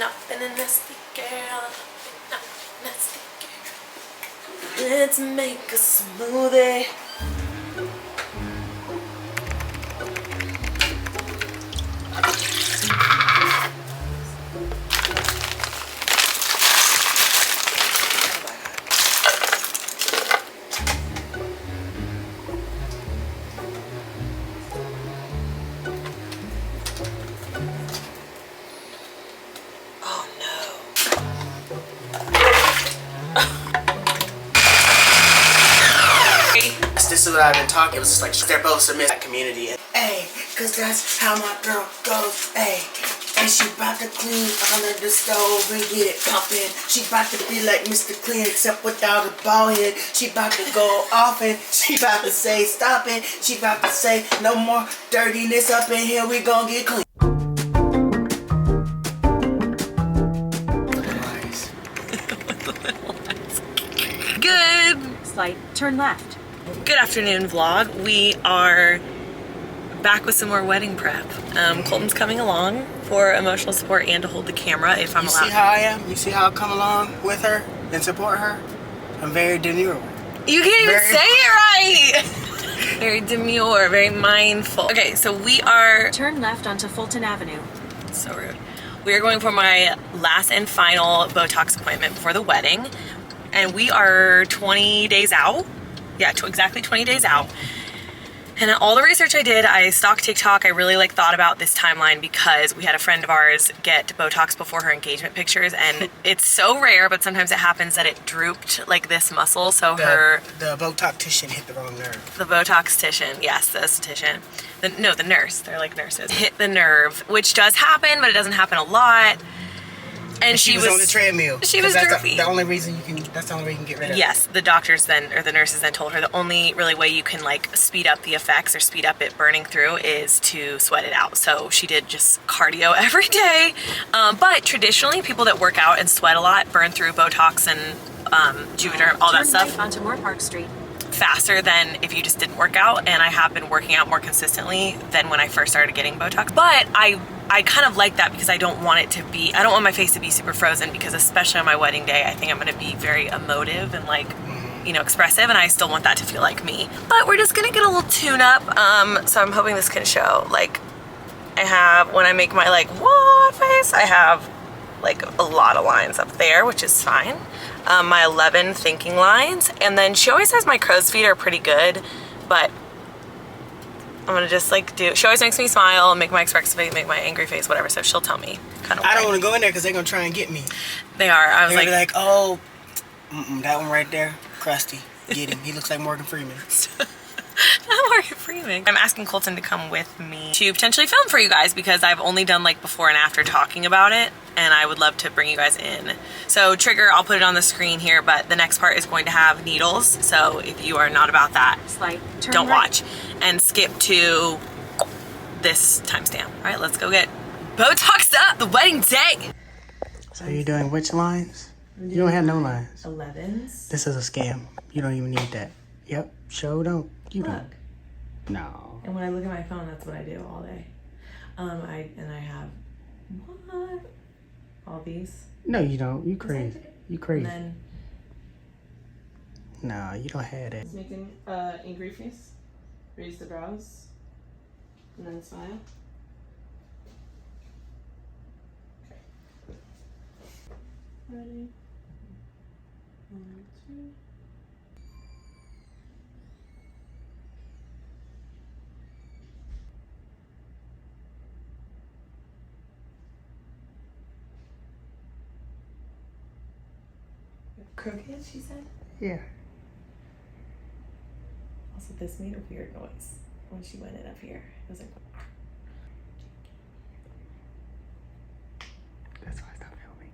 I've been a nasty girl. Nasty girl. Let's make a smoothie. This is what I've been talking. It was just like they're both submit that community. Hey, cause that's how my girl goes. Hey, and she about to clean under the stove and get it pumping. She about to be like Mr. Clean except without a bald head. She about to go off and she about to say stop it. She about to say no more dirtiness up in here. We gonna get clean. Good. Slight turn left. Good afternoon, vlog. We are back with some more wedding prep. Colton's coming along for emotional support and to hold the camera if I'm allowed. You see how I am? You see how I come along with her and support her? I'm very demure. You can't even say it right! Very demure, very mindful. Okay, so we are... Turn left onto Fulton Avenue. So rude. We are going for my last and final Botox appointment before the wedding. And we are 20 days out. Yeah, exactly 20 days out. And all the research I did, I stalked TikTok. I really thought about this timeline because we had a friend of ours get Botox before her engagement pictures, and it's so rare, but sometimes it happens that it drooped like this muscle. So the Botoxtician hit the wrong nerve. The Botoxtician, yes, the esthetician. The nurse. They're like nurses. Hit the nerve, which does happen, but it doesn't happen a lot. And she was on the treadmill. She was droopy. The only reason you can. That's the only way you can get rid of it. Yes, the doctors then, or the nurses then told her the only really way you can like speed up the effects or speed up it burning through is to sweat it out. So she did just cardio every day. But traditionally, people that work out and sweat a lot burn through Botox and Juvederm, all that stuff. Right onto Moore Park Street. Faster than if you just didn't work out, and I have been working out more consistently than when I first started getting Botox. But I kind of like that because I don't want it to be, I don't want my face to be super frozen, because especially on my wedding day, I think I'm going to be very emotive and like, you know, expressive, and I still want that to feel like me. But we're just going to get a little tune up. So I'm hoping this can show, like, I have, when I make my like, what face, I have like a lot of lines up there, which is fine. My 11 thinking lines, and then she always says my crow's feet are pretty good, but I'm gonna just like she always makes me smile, make my expressive face, make my angry face, whatever, so she'll tell me kind of. I don't want to go in there because they're gonna try and get me. They are. I was they're like, oh, that one right there, crusty, get him. He looks like Morgan Freeman. Not Morgan Freeman. I'm asking Colton to come with me to potentially film for you guys because I've only done like before and after talking about it, and I would love to bring you guys in. So trigger, I'll put it on the screen here, but the next part is going to have needles. So if you are not about that, don't watch and skip to this timestamp. All right, let's go get Botoxed up the wedding day. So you're doing which lines? You don't have no lines. 11s. This is a scam. You don't even need that. Yep, show don't. You Look. don't. No. And when I look at my phone, that's what I do all day. I have what? All these. No, you don't. You crazy. You crazy. And then no, you don't have that. Making angry face. Raise the brows. And then smile. Okay. Ready? 1, 2. crooked, she said? Yeah. Also, this made a weird noise when she went in up here. It was like... That's why I stopped filming.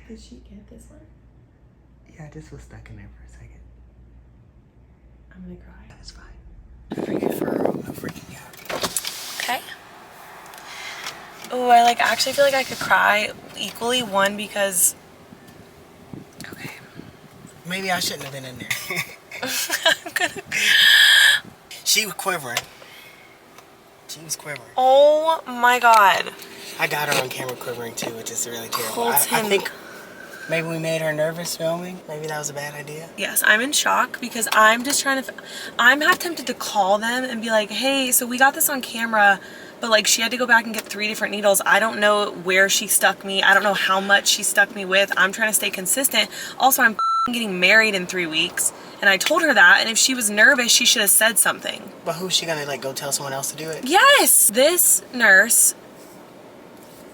Did she get this one? Yeah, this was stuck in there for a second. I'm gonna cry. That's fine. Freaking fur, I'm freaking out. Okay. Oh, I like actually feel like I could cry equally. One, because... Okay. Maybe I shouldn't have been in there. I'm gonna... She was quivering. She was quivering. Oh my God. I got her on camera quivering too, which is really terrible. Colton. I think maybe we made her nervous filming. Maybe that was a bad idea. Yes, I'm in shock because I'm just trying to, I'm half tempted to call them and be like, hey, so we got this on camera, but like she had to go back and get 3 different needles. I don't know where she stuck me. I don't know how much she stuck me with. I'm trying to stay consistent. Also, I'm getting married in 3 weeks. And I told her that, and if she was nervous, she should have said something. But who's she gonna like go tell someone else to do it? Yes! This nurse,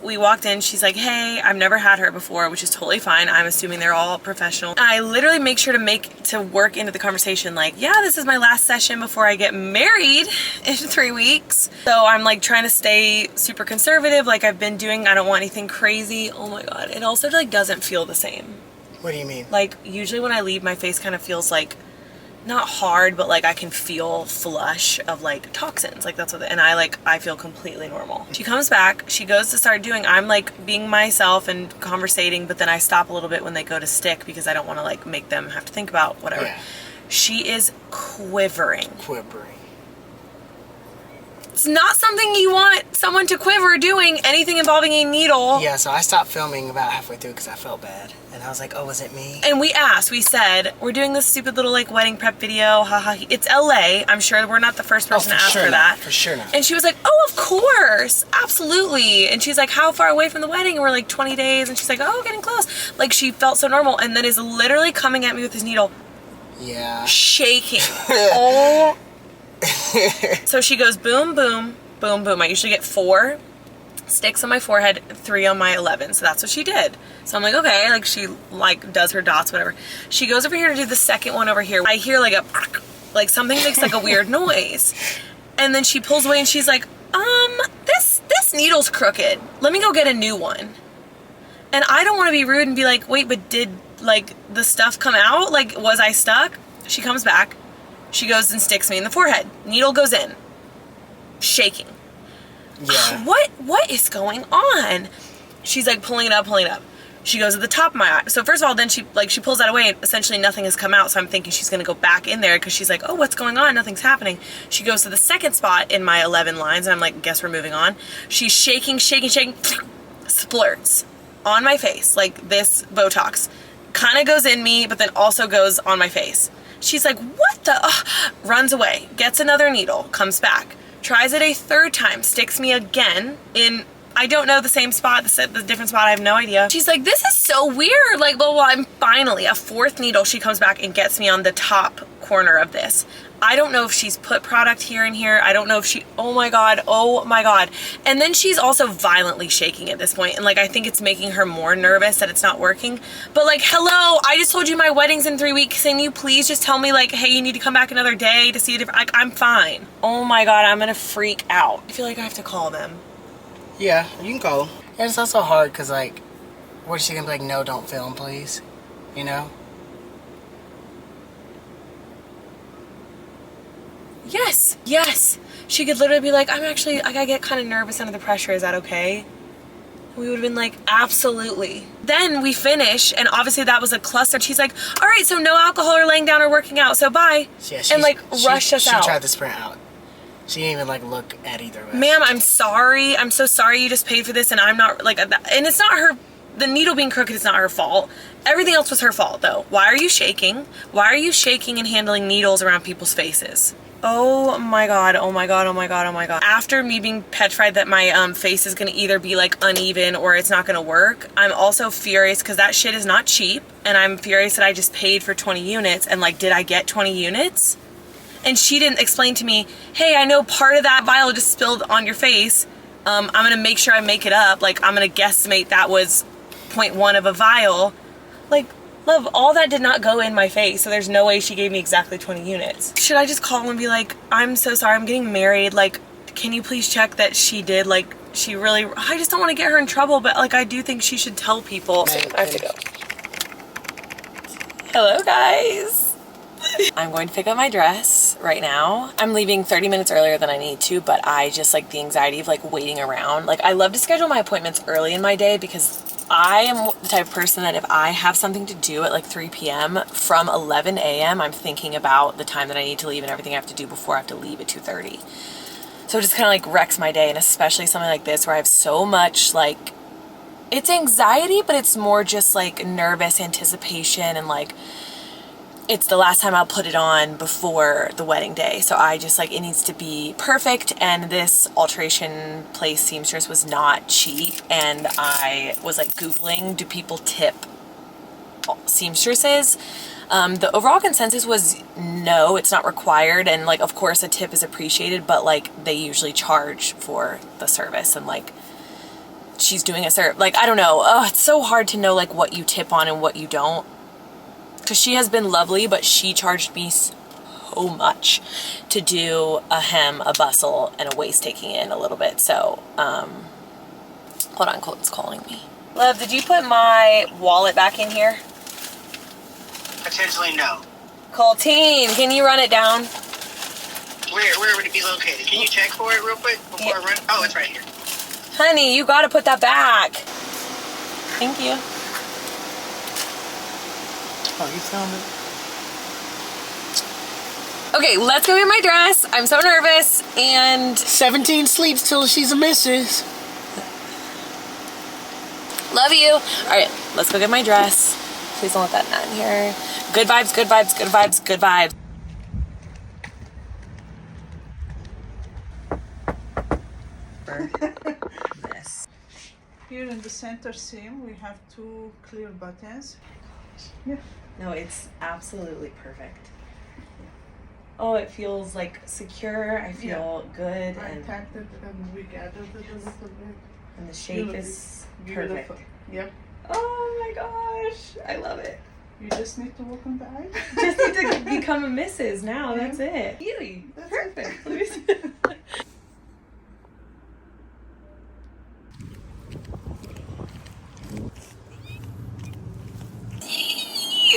we walked in, she's like, hey, I've never had her before, which is totally fine. I'm assuming they're all professional. I literally make sure to work into the conversation like, yeah, this is my last session before I get married in 3 weeks. So I'm like trying to stay super conservative like I've been doing. I don't want anything crazy. Oh my God. It also like doesn't feel the same. What do you mean? Like usually when I leave, my face kind of feels like not hard, but like I can feel flush of like toxins. Like that's what, and I feel completely normal. She comes back, she goes to start doing, I'm like being myself and conversating, but then I stop a little bit when they go to stick because I don't want to like make them have to think about whatever. Yeah. She is quivering. Quivering. It's not something you want someone to quiver doing, anything involving a needle. Yeah, so I stopped filming about halfway through because I felt bad. And I was like, oh, was it me? And we asked, we said, we're doing this stupid little like wedding prep video, haha. It's LA. I'm sure we're not the first person to ask her that. For sure not. And she was like, oh, of course, absolutely. And she's like, how far away from the wedding? And we're like 20 days. And she's like, oh, getting close. Like she felt so normal, and then is literally coming at me with his needle. Yeah. Shaking. Oh. So she goes boom, boom, boom, boom. I usually get 4 sticks on my forehead, 3 on my 11. So that's what she did. So I'm like, okay, like she like does her dots, whatever. She goes over here to do the second one over here. I hear like a, like something makes like a weird noise. And then she pulls away and she's like, this needle's crooked. Let me go get a new one. And I don't want to be rude and be like, wait, but did like the stuff come out? Like, was I stuck? She comes back. She goes and sticks me in the forehead. Needle goes in. Shaking. Yeah. What is going on? She's like pulling it up. She goes at the top of my eye. So first of all, then she pulls that away and essentially nothing has come out. So I'm thinking she's gonna go back in there because she's like, oh, what's going on? Nothing's happening. She goes to the second spot in my 11 lines and I'm like, guess we're moving on. She's shaking, splurts on my face. Like this Botox kind of goes in me, but then also goes on my face. She's like, what the? Runs away, gets another needle, comes back, tries it a 3rd time, sticks me again in, I don't know, the same spot, the different spot, I have no idea. She's like, this is so weird, like, blah, blah, blah. And finally, a 4th needle, she comes back and gets me on the top corner of this. I don't know if she's put product here and here. I don't know if she, oh my God. And then she's also violently shaking at this point. And like, I think it's making her more nervous that it's not working. But like, hello, I just told you my wedding's in 3 weeks. Can you please just tell me like, hey, you need to come back another day to see a different, like, I'm fine. Oh my God, I'm gonna freak out. I feel like I have to call them. Yeah, you can call them. And it's also hard because like, what is she gonna be like, no, don't film, please? You know? Yes. She could literally be like, I'm actually, like, I get kind of nervous under the pressure. Is that okay? We would have been like, absolutely. Then we finish, and obviously that was a cluster. She's like, all right, so no alcohol or laying down or working out, so bye. Yeah, and like rushed us out. She tried to sprint out. She didn't even like look at either of us. Ma'am, I'm sorry. I'm so sorry you just paid for this, and I'm not like, and it's not her. The needle being crooked is not her fault. Everything else was her fault though. Why are you shaking? Why are you shaking and handling needles around people's faces? Oh my God. After me being petrified that my face is gonna either be like uneven or it's not gonna work, I'm also furious because that shit is not cheap, and I'm furious that I just paid for 20 units and like, did I get 20 units? And she didn't explain to me, hey, I know part of that vial just spilled on your face. I'm gonna make sure I make it up. Like, I'm gonna guesstimate that was 0.1 of a vial. Like, love, all that did not go in my face, so there's no way she gave me exactly 20 units. Should I just call and be like, I'm so sorry, I'm getting married, like, can you please check that she did, like, she really, I just don't want to get her in trouble, but like, I do think she should tell people. I have to go. Hello, guys. I'm going to pick up my dress right now. I'm leaving 30 minutes earlier than I need to, but I just like the anxiety of like waiting around. Like, I love to schedule my appointments early in my day because I am the type of person that if I have something to do at like 3 p.m. from 11 a.m. I'm thinking about the time that I need to leave and everything I have to do before I have to leave at 2:30. So it just kind of like wrecks my day, and especially something like this where I have so much like, it's anxiety, but it's more just like nervous anticipation, and like it's the last time I'll put it on before the wedding day. So I just like, it needs to be perfect. And this alteration place seamstress was not cheap. And I was like Googling, do people tip seamstresses? The overall consensus was no, it's not required. And like, of course a tip is appreciated, but like they usually charge for the service, and like she's doing a serve. Like, I don't know. Oh, it's so hard to know like what you tip on and what you don't. Because she has been lovely, but she charged me so much to do a hem, a bustle, and a waist taking in a little bit. So, hold on, Colton's calling me. Love, did you put my wallet back in here? Potentially no. Coltine, can you run it down? Where would it be located? Can you check for it real quick before I run? Oh, it's right here. Honey, you gotta put that back. Thank you. Oh, you found it. Okay, let's go get my dress. I'm so nervous, and 17 sleeps till she's a missus. love you. All right, let's go get my dress. Please don't let that nut in here. Good vibes, good vibes, good vibes, good vibes. This. Here in the center seam, we have 2 clear buttons. Yeah. No, it's absolutely perfect. Oh, it feels like secure. I feel good, I and tacked it and we gathered it a little bit. the shape is Beautiful. perfect. Yep. Oh my gosh, I love it. You just need to work on the eye. Just need to become a missus now. That's it. Really That's perfect. Let me see.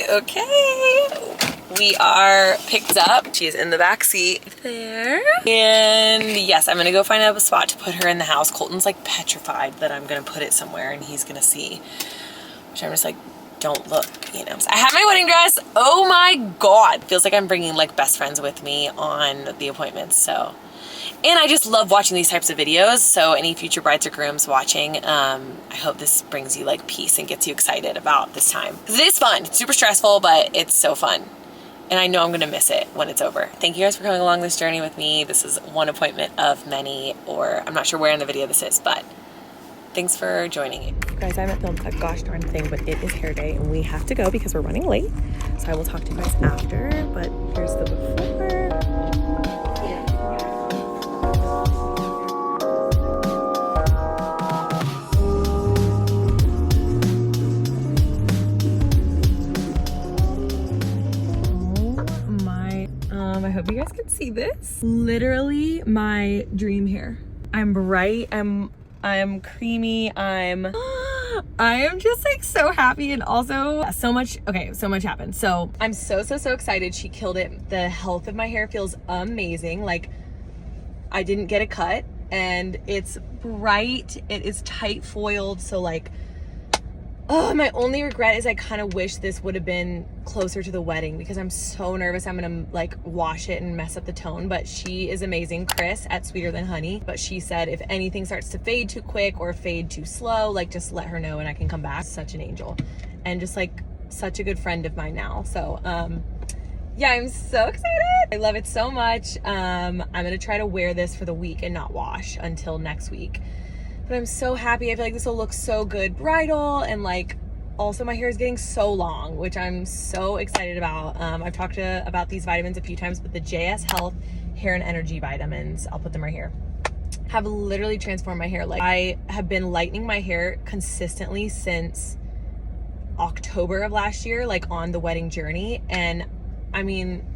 Okay, we are picked up. She's in the back seat there. And yes, I'm gonna go find a spot to put her in the house. Colton's like petrified that I'm gonna put it somewhere and he's gonna see, which I'm just like, don't look, you know. So I have my wedding dress. Oh my God. Feels like I'm bringing like best friends with me on the appointments. So, and I just love watching these types of videos. So any future brides or grooms watching, I hope this brings you like peace and gets you excited about this time. Because it is fun. It's super stressful, but it's so fun. And I know I'm gonna miss it when it's over. Thank you guys for coming along this journey with me. This is one appointment of many, or I'm not sure where in the video this is, but thanks for joining me. Guys, I haven't filmed a gosh darn thing, but it is hair day and we have to go because we're running late. So I will talk to you guys after, but here's the before. I hope you guys can see this. Literally my dream hair. I'm bright, I'm creamy, I am just like so happy, and also so much happened. So I'm so excited. She killed it. The health of my hair feels amazing. Like, I didn't get a cut, and it's bright, it is tight foiled, so like, oh, my only regret is I kind of wish this would have been closer to the wedding because I'm so nervous I'm gonna like wash it and mess up the tone. But she is amazing, Chris at Sweeter Than Honey. But she said if anything starts to fade too quick or fade too slow, like just let her know and I can come back. Such an angel and just like such a good friend of mine now. So yeah, I'm so excited. I love it so much. I'm gonna try to wear this for the week and not wash until next week. But I'm so happy. I feel like this will look so good bridal, and like also my hair is getting so long, which I'm so excited about. I've talked about these vitamins a few times, but the JS Health Hair and Energy vitamins, I'll put them right here, have literally transformed my hair. Like, I have been lightening my hair consistently since October of last year, like on the wedding journey. And I mean,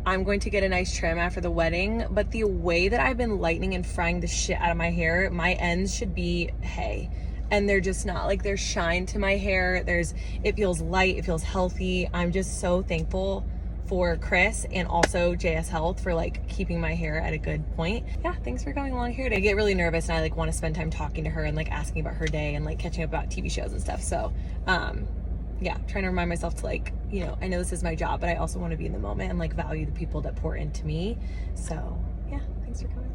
I'm going to get a nice trim after the wedding, but the way that I've been lightening and frying the shit out of my hair, my ends should be hay, and they're just not. Like, there's shine to my hair. It feels light, it feels healthy. I'm just so thankful for Chris and also JS Health for like keeping my hair at a good point. Yeah, thanks for coming along here. I get really nervous and I like want to spend time talking to her and like asking about her day and like catching up about TV shows and stuff. So, yeah, trying to remind myself to like, you know, I know this is my job, but I also want to be in the moment and like value the people that pour into me. So yeah, thanks for coming.